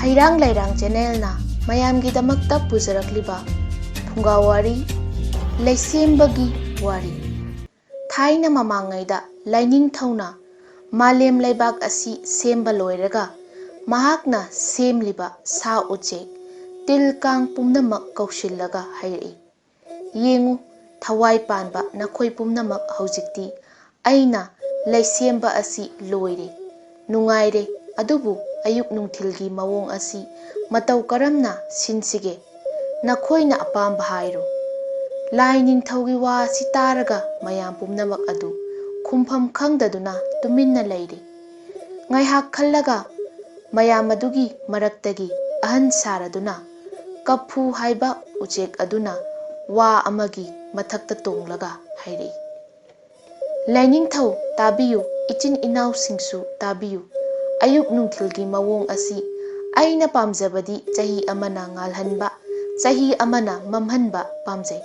Heirang Leirang channelna mayamgidamakta pujarakliba Phungga Wari Leishembagi Wari Thaina mamangaida laining thauna malem laibak asi semba loiraga mahakna semliba sa uche tilkang pumnamak kausillaga hairi yengu thawai panba nakhoi pumnamak haujikti aina leisemba asi loire nungaire adubu ayuk nungthilgi mawong asi matau karamna sinsige nakhoina apamba hairo lai ningthaugi wa si taraga mayam pumnamak adu khumpham khangdaduna tuminna leire ngaihak khallaga mayam adugi maraktagi ahan saraduna kaphu haiba uchek aduna wa amagi mathakta tonglaga hairi lainingthau tabiyu ichin inaw singsu tabiyu ayuk nungthilgi mawong asi aina pamjabadi chahi amana ngalhanba chahi amana mamhanba pamjai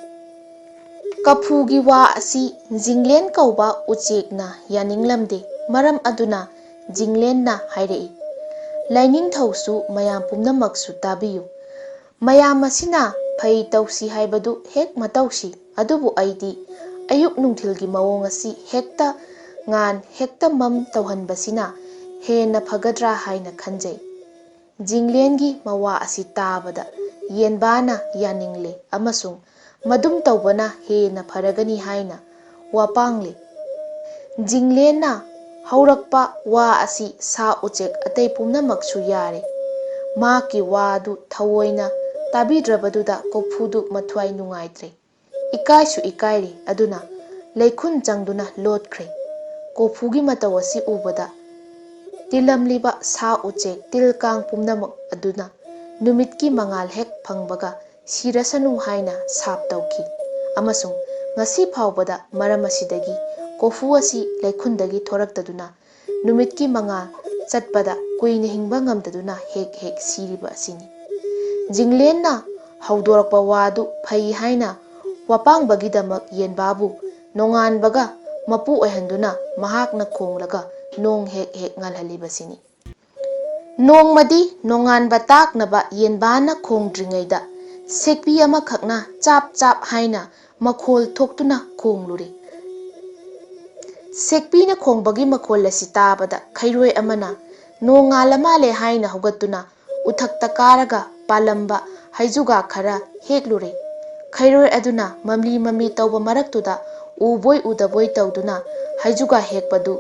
kaphugi wa asi jinglen kauba uchekna yaninglamde maram aduna jinglenna hairei lainingthausu mayam pumnamaksu tabiyu mayam asina phai tausi haibadu hek matausi adubu aidi ayuk nungthilgi mawong asi hekta ngan hekta mam tauhanbasina hena phagadra haina khanjai jinglengi mawa asi tabada yenbana yaningle amasung madum taubana hena pharagani haina wapangle jinglena haurakpa wa asi sa uchek atei pumnamaksu yare maki wadu thawoina tabidrabaduda kophudu mathwai nungaitre ikaisu ikairi aduna leikhun changduna lotkhre kophugi mataw asi ubada tilamliba sa uchek tilkang pumnamak aduna numitki mangal hek phangbaga sirasanu haina sap tawki amasung ngasi phawbada maramasidagi kofu asi leikhundagi thoraktaduna numitki mangal chatpada kuina hingba ngamdaduna hek hek siriba asini jinglenna haudorakpa wadu phai haina wapangbagidamak yenbabu nonganbaga mapu oihanduna mahakna khonglaga nong hek hek ngalhalibasini nongmadi nonganba taknaba yenbana khongdringaida sekpi ama khakna chap chap haina makhol thoktuna khongluri sekpina khongbagi makhol asi tabada khairoi amana nongalamale haina hogatuna uthakta karaga palamba haijuga khara heklure khairoi aduna mamli mamli tawba maraktuda uboi udaboi tawduna haijuga hekpadu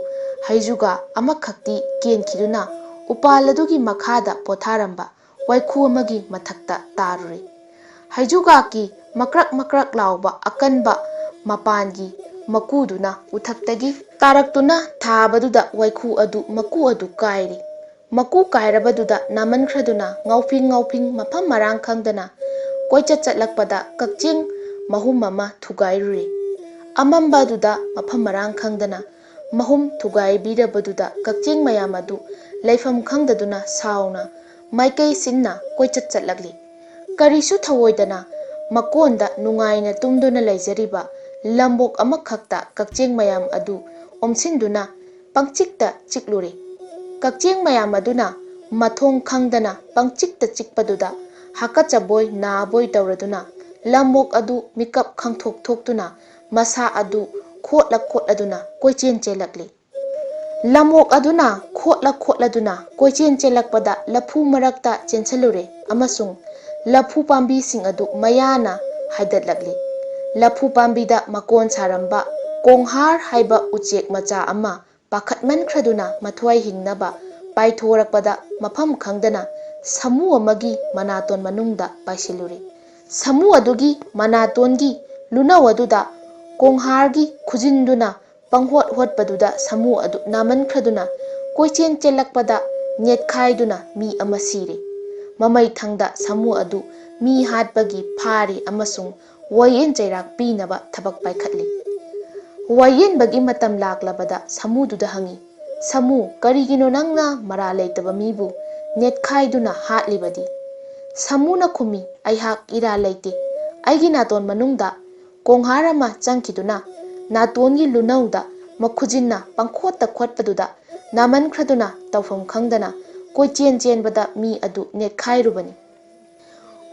haijuga amakhakti kenkhiduna upaladugi makhada potharamba waikhu amagi mathakta tarure haijuga ki makrak makrak lauba akanba mapangi makuduna uthaktagi taraktuna thabaduda waikhu adu maku adu kairi maku kairabaduda namankhraduna ngauping mafam marang khangdana koichat chatlakpada kakching mahum mama thugairure amambaduda mafam marang khangdana mahum thugai birabaduda kakching mayam adu leifam khangdaduna sauna maikai sinna koichat chatlakli karisu thawoidana makonda nungaina tumduna leijariba lambok amakhakta kakching mayam adu omsinduna pangchikta chiklure kakching mayam aduna mathong khangdana pangchikta chikpaduda hakachaboi naboi tawraduna lambok adu mikap khangthok thoktuna masa adu khotladuna koichen chelakli lamok aduna khotladuna koichen chelakpada lafu marakta chensalure amasung lafu pambi sing adu mayana haidatlakli lafu pambida makon saramba konghar haiba uchek macha ama pakhatman khraduna mathwai hingnaba paithorakpada mafam khangdana samu amagi manaton manungda paisilure samu adugi manatongi lunaw aduda konghargi khujinduna panghot hotpaduda samu adu naman khraduna koichen chelakpada netkhaiduna mi amasire mamai thangda samu adu mi hatbagi phari amasung wayen chairak pinaba thabak paikhatli wayen bagi matam laklabada samu duda hangi samu karigino nangna mara leitaba mibu netkhaiduna hatlibadi samuna khumi aihak ira leite aigi naton manungda kongharama changkiduna natongi lunauda makhujinna pangkhota khotpaduda naman khraduna tawfam khangdana ꯀꯣꯏꯆꯦꯟ ꯆꯦꯟꯕꯗ ꯃꯤ ꯑꯗꯨ ꯅꯦꯠꯈꯥꯏꯔꯨꯕꯅꯤ꯫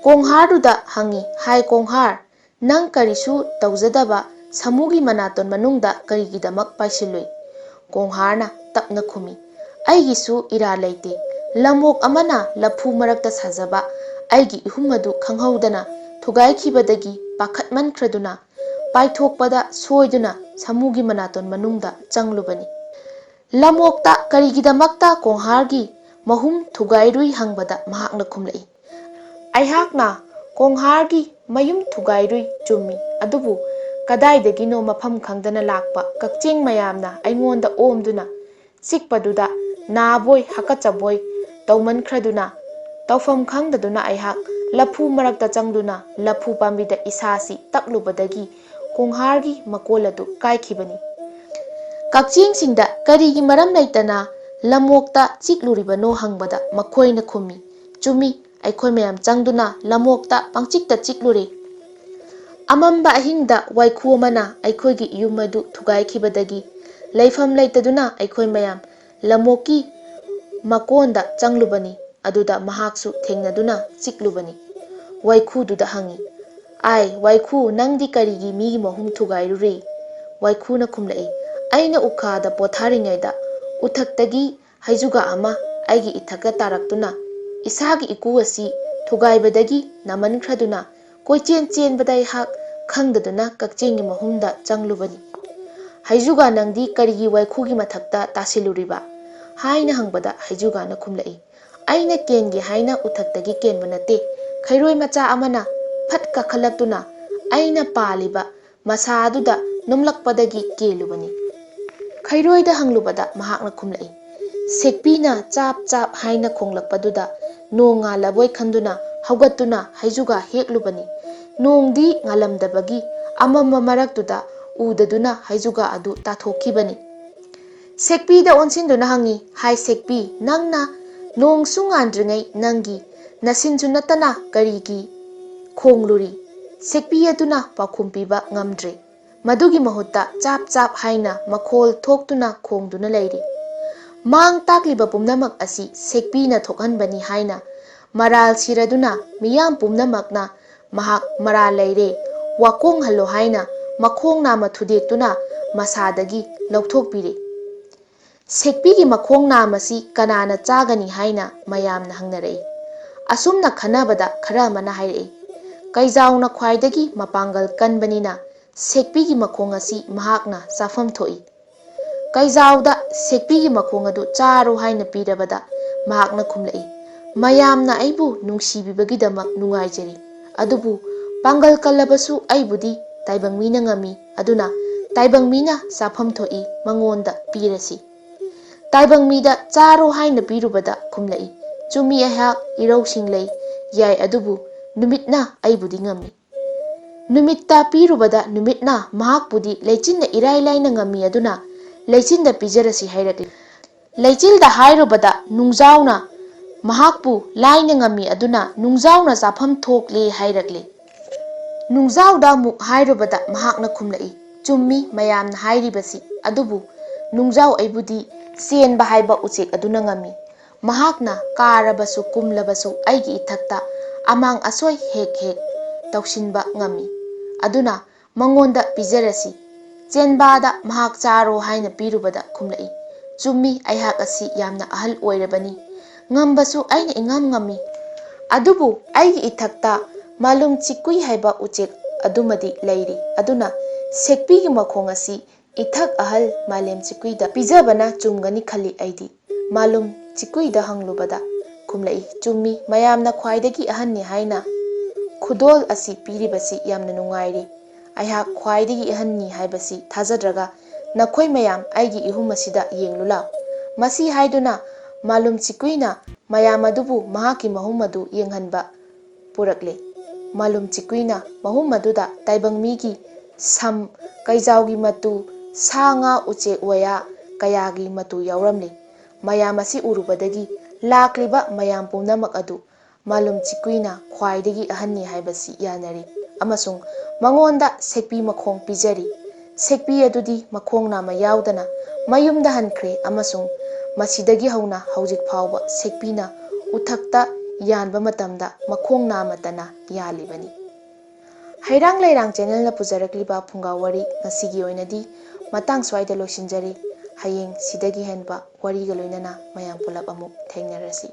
ꯀꯣꯡꯍꯥꯔꯗꯨꯗ ꯍꯪꯏ, ꯍꯥꯏ ꯀꯣꯡꯍꯥꯔ, ꯅꯪ ꯀꯔꯤꯁꯨ ꯇꯧꯖꯗꯕ ꯁꯥꯃꯨꯒꯤ ꯃꯅꯥꯇꯣꯟ ꯃꯅꯨꯡꯗ ꯀꯔꯤꯒꯤꯗꯃꯛ ꯄꯥꯏꯁꯤꯜꯂꯨꯏ? ꯀꯣꯡꯍꯥꯔꯅ ꯇꯞꯅ ꯈꯨꯝꯃꯤ, ꯑꯩꯒꯤꯁꯨ ꯏꯔꯥꯜ ꯂꯩꯇꯦ꯫ ꯂꯝꯑꯣꯛ ꯑꯃꯅ ꯂꯐꯨ ꯃꯔꯛꯇ ꯁꯥꯖꯕ ꯑꯩꯒꯤ ꯏꯍꯨꯝ ꯑꯗꯨ ꯈꯪꯍꯧꯗꯅ ꯊꯨꯒꯥꯏꯈꯤꯕꯗꯒꯤ ꯄꯥꯈꯠꯃꯟꯈ꯭ꯔꯗꯨꯅ ꯄꯥꯏꯊꯣꯛꯄꯗ ꯁꯣꯏꯗꯨꯅ ꯁꯥꯃꯨꯒꯤ ꯃꯅꯥꯇꯣꯟ ꯃꯅꯨꯡꯗ ꯆꯪꯂꯨꯕꯅꯤ꯫ ꯂꯝꯑꯣꯛꯇ ꯀꯔꯤꯒꯤꯗꯃꯛꯇ ꯀꯣꯡꯍꯥꯔꯒꯤ ꯃꯍꯨꯝ ꯊꯨꯒꯥꯏꯔꯨꯏ ꯍꯪꯕꯗ ꯃꯍꯥꯛꯅ ꯈꯨꯝꯂꯛꯏ, ꯑꯩꯍꯥꯛꯅ ꯀꯣꯡꯍꯥꯔꯒꯤ ꯃꯌꯨꯝ ꯊꯨꯒꯥꯏꯔꯨꯏ ꯆꯨꯝꯃꯤ, ꯑꯗꯨꯕꯨ ꯀꯗꯥꯏꯗꯒꯤꯅꯣ ꯃꯐꯝ ꯈꯪꯗꯅ ꯂꯥꯛꯄ ꯀꯛꯆꯦꯡ ꯃꯌꯥꯝꯅ ꯑꯩꯉꯣꯟꯗ ꯑꯣꯝꯗꯨꯅ ꯆꯤꯛꯄꯗꯨꯗ ꯅꯥꯕꯣꯏ ꯍꯥꯀꯠꯆꯕꯣꯏ ꯇꯧꯃꯟꯈ꯭ꯔꯗꯨꯅ ꯇꯧꯐꯝ ꯈꯪꯗꯗꯨꯅ ꯑꯩꯍꯥꯛ ꯂꯐꯨ ꯃꯔꯛꯇ ꯆꯪꯗꯨꯅ ꯂꯐꯨ ꯄꯥꯝꯕꯤꯗ ꯏꯁꯥꯁꯤ ꯇꯛꯂꯨꯕꯗꯒꯤ ꯀꯣꯡꯍꯥꯔꯒꯤ ꯃꯀꯣꯜ ꯑꯗꯨ ꯀꯥꯏꯈꯤꯕꯅꯤ꯫ ꯀꯛꯆꯦꯡꯁꯤꯡꯗ ꯀꯔꯤꯒꯤ ꯃꯔꯝ ꯂꯩꯇꯅ ꯂꯝꯑꯣꯛꯇ ꯆꯤꯛꯂꯨꯔꯤꯕꯅꯣ ꯍꯪꯕꯗ ꯃꯈꯣꯏꯅ ꯈꯨꯝꯃꯤ, ꯆꯨꯝꯃꯤ, ꯑꯩꯈꯣꯏ ꯃꯌꯥꯝ ꯆꯪꯗꯨꯅ ꯂꯝꯑꯣꯛꯇ ꯄꯪꯆꯤꯛꯇ ꯆꯤꯛꯂꯨꯔꯦ꯫ ꯑꯃꯝꯕ ꯑꯍꯤꯡꯗ ꯋꯥꯏꯈꯨ ꯑꯃꯅ ꯑꯩꯈꯣꯏꯒꯤ ꯌꯨꯝ ꯑꯗꯨ ꯊꯨꯒꯥꯏꯈꯤꯕꯗꯒꯤ ꯂꯩꯐꯝ ꯂꯩꯇꯗꯨꯅ ꯑꯩꯈꯣꯏ ꯃꯌꯥꯝ ꯂꯝꯑꯣꯛꯀꯤ ꯃꯀꯣꯟꯗ ꯆꯪꯂꯨꯕꯅꯤ, ꯑꯗꯨꯗ ꯃꯍꯥꯛꯁꯨ ꯊꯦꯡꯅꯗꯨꯅ ꯆꯤꯛꯂꯨꯕꯅꯤ꯫ ꯋꯥꯏꯈꯨꯗꯨꯗ ꯍꯪꯏ, ꯑꯥꯏ ꯋꯥꯏꯈꯨ, ꯅꯪꯗꯤ ꯀꯔꯤꯒꯤ ꯃꯤꯒꯤ ꯃꯍꯨꯝ ꯊꯨꯒꯥꯏꯔꯨꯔꯦ? ꯋꯥꯏꯈꯨꯅ ꯈꯨꯝꯂꯛꯏ, ꯑꯩꯅ ꯎꯈꯥꯗ ꯄꯣꯊꯥꯔꯤꯉꯩꯗ ꯎꯊꯛꯇꯒꯤ ꯍꯩꯖꯨꯒꯥ ꯑꯃ ꯑꯩꯒꯤ ꯏꯊꯛꯇ ꯇꯥꯔꯛꯇꯨꯅ ꯏꯁꯥꯒꯤ ꯏꯀꯨ ꯑꯁꯤ ꯊꯨꯒꯥꯏꯕꯗꯒꯤ ꯅꯥꯃꯟꯈ꯭ꯔꯗꯨꯅ ꯀꯣꯏꯆꯦꯟ ꯆꯦꯟꯕꯗ ꯑꯩꯍꯥꯛ ꯈꯪꯗꯗꯨꯅ ꯀꯛꯆꯦꯡꯒꯤ ꯃꯍꯨꯝꯗ ꯆꯪꯂꯨꯕꯅꯤ꯫ ꯍꯩꯖꯨꯒꯥ, ꯅꯪꯗꯤ ꯀꯔꯤꯒꯤ ꯋꯥꯏꯈꯨꯒꯤ ꯃꯊꯛꯇ ꯇꯥꯁꯤꯜꯂꯨꯔꯤꯕ? ꯍꯥꯏꯅ ꯍꯪꯕꯗ ꯍꯩꯖꯨꯒꯥꯅ ꯈꯨꯝꯂꯛꯏ, ꯑꯩꯅ ꯀꯦꯟꯒꯦ ꯍꯥꯏꯅ ꯎꯊꯛꯇꯒꯤ ꯀꯦꯟꯕ ꯅꯠꯇꯦ, ꯈꯩꯔꯣꯏ ꯃꯆꯥ ꯑꯃꯅ ꯐꯠ ꯀꯥꯈꯠꯂꯛꯇꯨꯅ ꯑꯩꯅ ꯄꯥꯜꯂꯤꯕ ꯃꯁꯥ ꯑꯗꯨꯗ ꯅꯨꯝꯂꯛꯄꯗꯒꯤ ꯀꯦꯜꯂꯨꯕꯅꯤ꯫ ꯈꯩꯔꯣꯏꯗ ꯍꯪꯂꯨꯕꯗ ꯃꯍꯥꯛꯅ ꯈꯨꯝꯂꯛꯏ, ꯁꯦꯛꯄꯤꯅ ꯆꯥꯞ ꯆꯥꯞ ꯍꯥꯏꯅ ꯈꯣꯡꯂꯛꯄꯗꯨꯗ ꯅꯣꯡ ꯉꯥꯜꯂꯕꯣꯏ ꯈꯟꯗꯨꯅ ꯍꯧꯒꯠꯇꯨꯅ ꯍꯩꯖꯨꯒꯥ ꯍꯦꯛꯂꯨꯕꯅꯤ꯫ ꯅꯣꯡꯗꯤ ꯉꯥꯜꯂꯝꯗꯕꯒꯤ ꯑꯃꯝꯕ ꯃꯔꯛꯇꯨꯗ ꯎꯗꯗꯨꯅ ꯍꯩꯖꯨꯒꯥ ꯑꯗꯨ ꯇꯥꯊꯣꯛꯈꯤꯕꯅꯤ꯫ ꯁꯦꯛꯄꯤꯗ ꯑꯣꯟꯁꯤꯟꯗꯨꯅ ꯍꯪꯏ, ꯍꯥꯏ ꯁꯦꯛꯄꯤ, ꯅꯪꯅ ꯅꯣꯡꯁꯨ ꯉꯥꯟꯗ꯭ꯔꯤꯉꯩ ꯅꯪꯒꯤ ꯅꯁꯤꯟꯁꯨ ꯅꯠꯇꯅ ꯀꯔꯤꯒꯤ ꯈꯣꯡꯂꯨꯔꯤ? ꯁꯦꯛꯄꯤ ꯑꯗꯨꯅ ꯄꯥꯎꯈꯨꯝ ꯄꯤꯕ ꯉꯝꯗ꯭ꯔꯦ, ꯃꯗꯨꯒꯤ ꯃꯍꯨꯠꯇ ꯆꯥꯞ ꯆꯥꯞ ꯍꯥꯏꯅ ꯃꯈꯣꯜ ꯊꯣꯛꯇꯨꯅ ꯈꯣꯡꯗꯨꯅ ꯂꯩꯔꯤ꯫ ꯃꯥꯡ ꯇꯥꯛꯂꯤꯕ ꯄꯨꯝꯅꯃꯛ ꯑꯁꯤ ꯁꯦꯛꯄꯤꯅ ꯊꯣꯛꯍꯟꯕꯅꯤ ꯍꯥꯏꯅ ꯃꯔꯥꯜ ꯁꯤꯔꯗꯨꯅ ꯃꯤꯌꯥꯝ ꯄꯨꯝꯅꯃꯛꯅ ꯃꯍꯥꯛ ꯃꯔꯥꯜ ꯂꯩꯔꯦ, ꯋꯥꯀꯣꯡꯍꯜꯂꯣ ꯍꯥꯏꯅ ꯃꯈꯣꯡ ꯅꯥꯝꯃ ꯊꯨꯗꯦꯛꯇꯨꯅ ꯃꯁꯥꯗꯒꯤ ꯂꯧꯊꯣꯛꯄꯤꯔꯦ꯫ ꯁꯦꯛꯄꯤꯒꯤ ꯃꯈꯣꯡ ꯅꯥꯝꯃꯁꯤ ꯀꯅꯥꯅ ꯆꯥꯒꯅꯤ ꯍꯥꯏꯅ ꯃꯌꯥꯝꯅ ꯍꯪꯅꯔꯛꯏ꯫ ꯑꯁꯨꯝꯅ ꯈꯟꯅꯕꯗ ꯈꯔ ꯑꯃꯅ ꯍꯥꯏꯔꯛꯏ, ꯀꯩꯖꯥꯎꯅ ꯈ꯭ꯋꯥꯏꯗꯒꯤ ꯃꯄꯥꯡꯒꯜ ꯀꯟꯕꯅꯤꯅ ꯁꯦꯛꯄꯤꯒꯤ ꯃꯈꯣꯡ ꯑꯁꯤ ꯃꯍꯥꯛꯅ ꯆꯥꯐꯝ ꯊꯣꯛꯏ꯫ ꯀꯩꯖꯥꯎꯗ ꯁꯦꯛꯄꯤꯒꯤ ꯃꯈꯣꯡ ꯑꯗꯨ ꯆꯥꯔꯣ ꯍꯥꯏꯅ ꯄꯤꯔꯕꯗ ꯃꯍꯥꯛꯅ ꯈꯨꯝꯂꯛꯏ, ꯃꯌꯥꯝꯅ ꯑꯩꯕꯨ ꯅꯨꯡꯁꯤꯕꯤꯕꯒꯤꯗꯃꯛ ꯅꯨꯡꯉꯥꯏꯖꯔꯤ, ꯑꯗꯨꯕꯨ ꯄꯥꯡꯒꯜ ꯀꯜꯂꯕꯁꯨ ꯑꯩꯕꯨꯗꯤ ꯇꯥꯏꯕꯪ ꯃꯤꯅ ꯉꯝꯃꯤ, ꯑꯗꯨꯅ ꯇꯥꯏꯕꯪ ꯃꯤꯅ ꯆꯥꯐꯝ ꯊꯣꯛꯏ, ꯃꯉꯣꯟꯗ ꯄꯤꯔꯁꯤ꯫ ꯇꯥꯏꯕꯪ ꯃꯤꯗ ꯆꯥꯔꯣ ꯍꯥꯏꯅ ꯄꯤꯔꯨꯕꯗ ꯈꯨꯝꯂꯛꯏ, ꯆꯨꯝꯃꯤ, ꯑꯩꯍꯥꯛ ꯏꯔꯧꯁꯤꯡ ꯂꯩ, ꯌꯥꯏ, ꯑꯗꯨꯕꯨ ꯅꯨꯃꯤꯠꯅ ꯑꯩꯕꯨꯗꯤ ꯉꯝꯃꯤ꯫ ꯅꯨꯃꯤꯠꯇ ꯄꯤꯔꯨꯕꯗ ꯅꯨꯃꯤꯠꯅ ꯃꯍꯥꯛꯄꯨꯗꯤ ꯂꯩꯆꯤꯟꯅ ꯏꯔꯥꯏ ꯂꯥꯏꯅ ꯉꯝꯃꯤ, ꯑꯗꯨꯅ ꯂꯩꯆꯤꯟꯗ ꯄꯤꯖꯔꯁꯤ ꯍꯥꯏꯔꯛꯂꯤ꯫ ꯂꯩꯆꯤꯜꯗ ꯍꯥꯏꯔꯨꯕꯗ ꯅꯨꯡꯖꯥꯎꯅ ꯃꯍꯥꯛꯄꯨ ꯂꯥꯏꯅ ꯉꯝꯃꯤ, ꯑꯗꯨꯅ ꯅꯨꯡꯖꯥꯎꯅ ꯆꯥꯐꯝ ꯊꯣꯛꯂꯦ ꯍꯥꯏꯔꯛꯂꯤ꯫ ꯅꯨꯡꯖꯥꯎꯗ ꯑꯃꯨꯛ ꯍꯥꯏꯔꯨꯕꯗ ꯃꯍꯥꯛꯅ ꯈꯨꯝꯂꯛꯏ, ꯆꯨꯝꯃꯤ ꯃꯌꯥꯝꯅ ꯍꯥꯏꯔꯤꯕꯁꯤ, ꯑꯗꯨꯕꯨ ꯅꯨꯡꯖꯥꯎ ꯑꯩꯕꯨꯗꯤ ꯆꯦꯟꯕ ꯍꯥꯏꯕ ꯎꯆꯦꯛ ꯑꯗꯨꯅ ꯉꯝꯃꯤ, ꯃꯍꯥꯛꯅ ꯀꯥꯔꯕꯁꯨ ꯀꯨꯝꯂꯕꯁꯨ ꯑꯩꯒꯤ ꯏꯊꯛꯇ ꯑꯃꯥꯡ ꯑꯁꯣꯏ ꯍꯦꯛ ꯍꯦꯛ ꯇꯧꯁꯤꯟꯕ ꯉꯝꯃꯤ, ꯑꯗꯨꯅ ꯃꯉꯣꯟꯗ ꯄꯤꯖꯔꯁꯤ꯫ ꯆꯦꯟꯕꯥꯗ ꯃꯍꯥꯛ ꯆꯥꯔꯣ ꯍꯥꯏꯅ ꯄꯤꯔꯨꯕꯗ ꯈꯨꯝꯂꯛꯏ, ꯆꯨꯝꯃꯤ, ꯑꯩꯍꯥꯛ ꯑꯁꯤ ꯌꯥꯝꯅ ꯑꯍꯜ ꯑꯣꯏꯔꯕꯅꯤ, ꯉꯝꯕꯁꯨ ꯑꯩꯅ ꯏꯉꯝ ꯉꯝꯃꯤ, ꯑꯗꯨꯕꯨ ꯑꯩꯒꯤ ꯏꯊꯛꯇ ꯃꯥꯂꯨꯝ ꯆꯤꯛꯀꯨꯏ ꯍꯥꯏꯕ ꯎꯆꯦꯛ ꯑꯗꯨꯃꯗꯤ ꯂꯩꯔꯤ, ꯑꯗꯨꯅ ꯁꯦꯛꯄꯤꯒꯤ ꯃꯈꯣꯡ ꯑꯁꯤ ꯏꯊꯛ ꯑꯍꯜ ꯃꯥꯂꯦꯝ ꯆꯤꯛꯀꯨꯏꯗ ꯄꯤꯖꯕꯅ ꯆꯨꯝꯒꯅꯤ ꯈꯜꯂꯤ ꯑꯩꯗꯤ꯫ ꯃꯥꯂꯨꯝ ꯆꯤꯛꯀꯨꯏꯗ ꯍꯪꯂꯨꯕꯗ ꯈꯨꯝꯂꯛꯏ, ꯆꯨꯝꯃꯤ, ꯃꯌꯥꯝꯅ ꯈ꯭ꯋꯥꯏꯗꯒꯤ ꯑꯍꯟꯅꯤ ꯍꯥꯏꯅ ꯈꯨꯗꯣꯜ ꯑꯁꯤ ꯄꯤꯔꯤꯕꯁꯤ ꯌꯥꯝꯅ ꯅꯨꯡꯉꯥꯏꯔꯤ, ꯑꯩꯍꯥꯛ ꯈ꯭ꯋꯥꯏꯗꯒꯤ ꯑꯍꯟꯅꯤ ꯍꯥꯏꯕꯁꯤ ꯊꯥꯖꯗ꯭ꯔꯒ ꯅꯈꯣꯏ ꯃꯌꯥꯝ ꯑꯩꯒꯤ ꯏꯍꯨꯝ ꯑꯁꯤꯗ ꯌꯦꯡꯂꯨ ꯂꯥꯎ꯫ ꯃꯁꯤ ꯍꯥꯏꯗꯨꯅ ꯃꯥꯂꯨꯝ ꯆꯤꯛꯀꯨꯏꯅ ꯃꯌꯥꯝ ꯑꯗꯨꯕꯨ ꯃꯍꯥꯛꯀꯤ ꯃꯍꯨꯝ ꯑꯗꯨ ꯌꯦꯡꯍꯟꯕ ꯄꯨꯔꯛꯂꯦ꯫ ꯃꯥꯂꯨꯝ ꯆꯤꯛꯀꯨꯏꯅ ꯃꯍꯨꯝ ꯑꯗꯨꯗ ꯇꯥꯏꯕꯪ ꯃꯤꯒꯤ ꯁꯝ, ꯀꯩꯖꯥꯎꯒꯤ ꯃꯇꯨ, ꯁꯥ ꯉꯥ ꯎꯆꯦꯛ ꯋꯥꯌꯥ ꯀꯌꯥꯒꯤ ꯃꯇꯨ ꯌꯥꯎꯔꯝꯂꯤ꯫ ꯃꯌꯥꯝ ꯑꯁꯤ ꯎꯔꯨꯕꯗꯒꯤ ꯂꯥꯛꯂꯤꯕ ꯃꯌꯥꯝ ꯄꯨꯝꯅꯃꯛ ꯑꯗꯨ ꯃꯥꯂꯨꯝ ꯆꯤꯛꯀꯨꯏꯅ ꯈ꯭ꯋꯥꯏꯗꯒꯤ ꯑꯍꯟꯅꯤ ꯍꯥꯏꯕꯁꯤ ꯌꯥꯅꯔꯤ, ꯑꯃꯁꯨꯡ ꯃꯉꯣꯟꯗ ꯁꯦꯛꯄꯤ ꯃꯈꯣꯡ ꯄꯤꯖꯔꯤ꯫ ꯁꯦꯛꯄꯤ ꯑꯗꯨꯗꯤ ꯃꯈꯣꯡ ꯅꯥꯝꯃ ꯌꯥꯎꯗꯅ ꯃꯌꯨꯝꯗ ꯍꯟꯈ꯭ꯔꯦ, ꯑꯃꯁꯨꯡ ꯃꯁꯤꯗꯒꯤ ꯍꯧꯅ ꯍꯧꯖꯤꯛ ꯐꯥꯎꯕ ꯁꯦꯛꯄꯤꯅ ꯎꯊꯛꯇ ꯌꯥꯟꯕ ꯃꯇꯝꯗ ꯃꯈꯣꯡ ꯅꯥꯃꯇꯅ ꯌꯥꯜꯂꯤꯕꯅꯤ꯫ ꯍꯩꯔꯥꯡ ꯂꯩꯔꯥꯡ ꯆꯦꯅꯦꯜꯅ ꯄꯨꯖꯔꯛꯂꯤꯕ ꯐꯨꯡꯒꯥ ꯋꯥꯔꯤ ꯉꯁꯤꯒꯤ ꯑꯣꯏꯅꯗꯤ ꯃꯇꯥꯡ ꯁ꯭ꯋꯥꯏꯗ ꯂꯣꯏꯁꯤꯟꯖꯔꯤ꯫ ꯍꯌꯦꯡ ꯁꯤꯗꯒꯤ ꯍꯦꯟꯕ ꯋꯥꯔꯤꯒ ꯂꯣꯏꯅꯅ ꯃꯌꯥꯝ ꯄꯨꯂꯞ ꯑꯃꯨꯛ ꯊꯦꯡꯅꯔꯁꯤ꯫